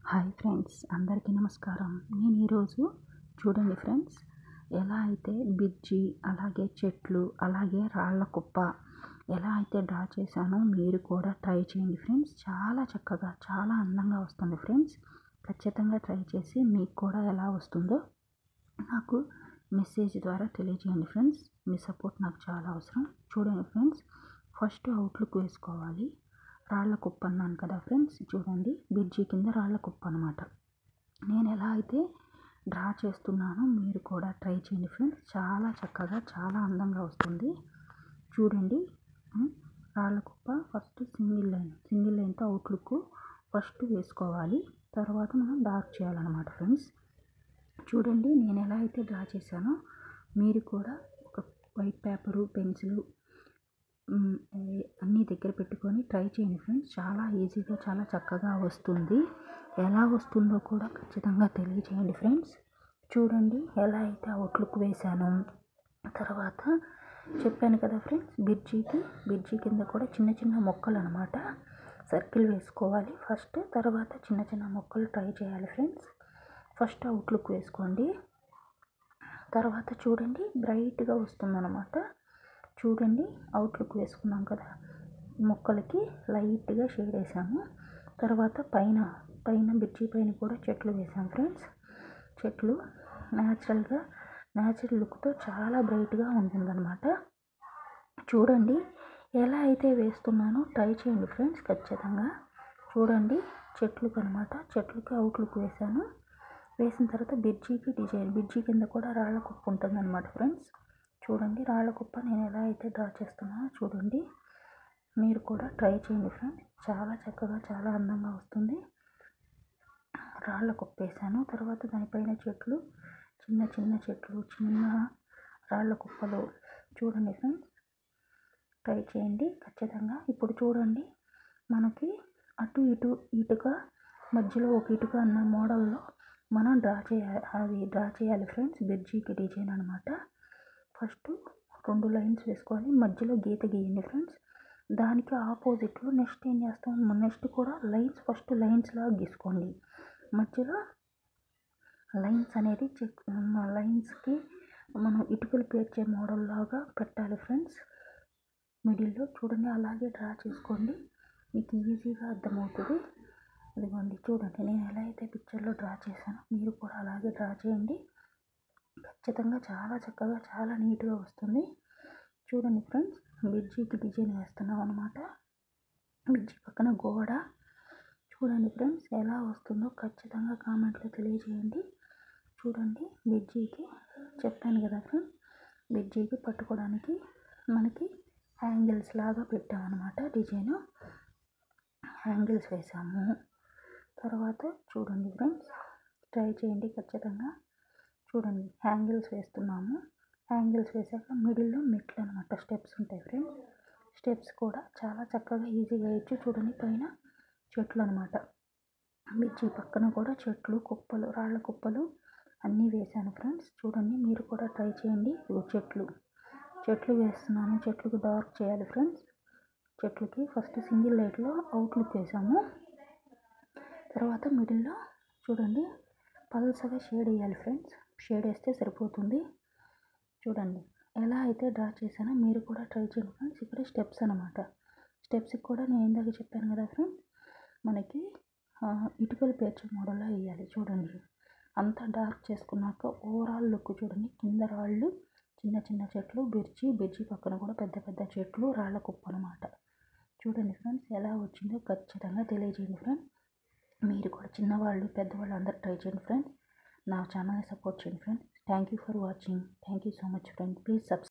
Hi friends, అందరికీ నమస్కారం. నేను ఈరోజు చూడండి ఫ్రెండ్స్, ఎలా అయితే బిర్జి, అలాగే చెట్లు, అలాగే రాళ్ళ కుప్ప ఎలా అయితే డ్రా చేశానో మీరు కూడా ట్రై చేయండి ఫ్రెండ్స్. చాలా చక్కగా, చాలా అందంగా వస్తుంది ఫ్రెండ్స్. ఖచ్చితంగా ట్రై చేసి మీకు కూడా ఎలా వస్తుందో నాకు మెసేజ్ ద్వారా తెలియజేయండి ఫ్రెండ్స్. మీ సపోర్ట్ నాకు చాలా అవసరం. చూడండి ఫ్రెండ్స్, ఫస్ట్ అవుట్లుక్ వేసుకోవాలి. రాళ్ళ కుప్ప అన్నాను కదా ఫ్రెండ్స్, చూడండి బిర్జి కింద రాళ్ళ కుప్ప అనమాట. నేను ఎలా అయితే డ్రా చేస్తున్నానో మీరు కూడా ట్రై చేయండి ఫ్రెండ్స్. చాలా చక్కగా, చాలా అందంగా వస్తుంది. చూడండి, రాళ్ళ కుప్ప ఫస్ట్ సింగిల్ లైన్తో అవుట్లుక్ ఫస్ట్ వేసుకోవాలి. తర్వాత మనం డార్క్ చేయాలన్నమాట ఫ్రెండ్స్. చూడండి, నేను ఎలా అయితే డ్రా చేశానో మీరు కూడా ఒక వైట్ పేపరు, పెన్సిల్ అన్నీ దగ్గర పెట్టుకొని ట్రై చేయండి ఫ్రెండ్స్. చాలా ఈజీగా, చాలా చక్కగా వస్తుంది. ఎలా వస్తుందో కూడా ఖచ్చితంగా తెలియజేయండి ఫ్రెండ్స్. చూడండి, ఎలా అయితే అవుట్లుక్ వేశానో తర్వాత చెప్పాను కదా ఫ్రెండ్స్, బిర్జీ కింద కూడా చిన్న చిన్న మొక్కలు అనమాట సర్కిల్ వేసుకోవాలి ఫస్ట్. తర్వాత చిన్న చిన్న మొక్కలు ట్రై చేయాలి ఫ్రెండ్స్. ఫస్ట్ అవుట్లుక్ వేసుకోండి. తర్వాత చూడండి, బ్రైట్గా వస్తుందన్నమాట. చూడండి, అవుట్లుక్ వేసుకున్నాం కదా, మొక్కలకి లైట్గా షేడ్ వేసాము. తర్వాత పైన బిర్జీ పైన కూడా చెట్లు వేసాం ఫ్రెండ్స్. చెట్లు న్యాచురల్ లుక్తో చాలా బ్రైట్గా ఉంటుందన్నమాట. చూడండి, ఎలా అయితే వేస్తున్నానో ట్రై చేయండి ఫ్రెండ్స్ ఖచ్చితంగా. చూడండి, చెట్లుకి అవుట్లుక్ వేసాను. వేసిన తర్వాత బిర్జీ కింద కూడా రాళ్ళ కుప్ప ఉంటుందన్నమాట ఫ్రెండ్స్. చూడండి, రాళ్ళ కుప్ప నేను ఎలా అయితే డ్రా చేస్తున్నానో చూడండి, మీరు కూడా ట్రై చేయండి ఫ్రెండ్స్. చాలా చక్కగా, చాలా అందంగా వస్తుంది. రాళ్ళ కుప్ప వేసాను. తర్వాత దానిపైన చెట్లు, చిన్న రాళ్ళ కుప్పలు. చూడండి ఫ్రెండ్స్, ట్రై చేయండి ఖచ్చితంగా. ఇప్పుడు చూడండి, మనకి అటు ఇటు ఇటుక, మధ్యలో ఒక ఇటుక అన్న మోడల్లో మనం డ్రా చేయాలి ఫ్రెండ్స్. బిర్జీకి డిజైన్ అనమాట. ఫస్ట్ 2 లైన్స్ వేసుకోవాలి, మధ్యలో గీత గీయండి ఫ్రెండ్స్. దానికి ఆపోజిట్లో నెక్స్ట్ ఏం చేస్తాం, నెక్స్ట్ కూడా ఫస్ట్ లైన్స్ లాగా గీసుకోండి. మధ్యలో లైన్స్ అనేది లైన్స్కి మనం ఇటుకలు పేర్చే మోడల్ లాగా పెట్టాలి ఫ్రెండ్స్. మిడిల్లో చూడండి, అలాగే డ్రా చేసుకోండి, మీకు ఈజీగా అర్థమవుతుంది. ఇదిగోండి, చూడండి నేను ఎలా అయితే పిక్చర్లో డ్రా చేశానో మీరు కూడా అలాగే డ్రా చేయండి. ఖచ్చితంగా చాలా చక్కగా, చాలా నీట్గా వస్తుంది. చూడండి ఫ్రెండ్స్, బిర్జీకి డిజైన్ వేస్తున్నాం అనమాట. బిర్జీ పక్కన గోడ. చూడండి ఫ్రెండ్స్, ఎలా వస్తుందో ఖచ్చితంగా కామెంట్లో తెలియజేయండి. చూడండి, బిర్జీకి చెప్పాను కదా ఫ్రెండ్స్, బిర్జీకి పట్టుకోవడానికి మనకి హ్యాంగిల్స్ లాగా పెట్టామన్నమాట. డిజైన్ హ్యాంగిల్స్ వేసాము. తర్వాత చూడండి ఫ్రెండ్స్, ట్రై చేయండి ఖచ్చితంగా. చూడండి, హ్యాంగిల్స్ వేస్తున్నాము. హ్యాంగిల్స్ వేసాక మిడిల్లో మెట్లు అనమాట, స్టెప్స్ ఉంటాయి ఫ్రెండ్స్. స్టెప్స్ కూడా చాలా చక్కగా, ఈజీగా వేయచ్చు. చూడండి, పైన చెట్లు అనమాట. బిర్జీ పక్కన కూడా చెట్లు, కుప్పలు, రాళ్ళ కుప్పలు అన్నీ వేసాను ఫ్రెండ్స్. చూడండి, మీరు కూడా ట్రై చేయండి. చెట్లు వేస్తున్నాను. చెట్లకు డార్క్ చేయాలి ఫ్రెండ్స్. చెట్లకి ఫస్ట్ సింగిల్ లైట్లో అవుట్లుక్ వేసాము. తర్వాత మిడిల్లో చూడండి, పల్సగా షేడ్ వేయాలి ఫ్రెండ్స్. షేడ్ వేస్తే సరిపోతుంది. చూడండి, ఎలా అయితే డ్రా చేశానో మీరు కూడా ట్రై చేయండి ఫ్రెండ్స్. ఇక్కడ స్టెప్స్ అనమాట. స్టెప్స్కి కూడా నేను ఇందాక చెప్పాను కదా ఫ్రెండ్స్, మనకి ఇటుకలు పేర్చే మోడల్లో వేయాలి. చూడండి, అంతా డార్క్ చేసుకున్నాక ఓవరాల్ లుక్ చూడండి. కింద రాళ్ళు, చిన్న చెట్లు, బిర్జీ పక్కన కూడా పెద్ద పెద్ద చెట్లు, రాళ్ళ కుప్ప అనమాట. చూడండి ఫ్రెండ్స్, ఎలా వచ్చిందో ఖచ్చితంగా తెలియజేయండి ఫ్రెండ్స్. మీరు కూడా చిన్నవాళ్ళు, పెద్దవాళ్ళు అందరూ ట్రై చేయండి ఫ్రెండ్స్. నా ఛానల్ని సపోర్ట్ చేయండి friends. Thank you for watching. Thank you so much friends. Please subscribe.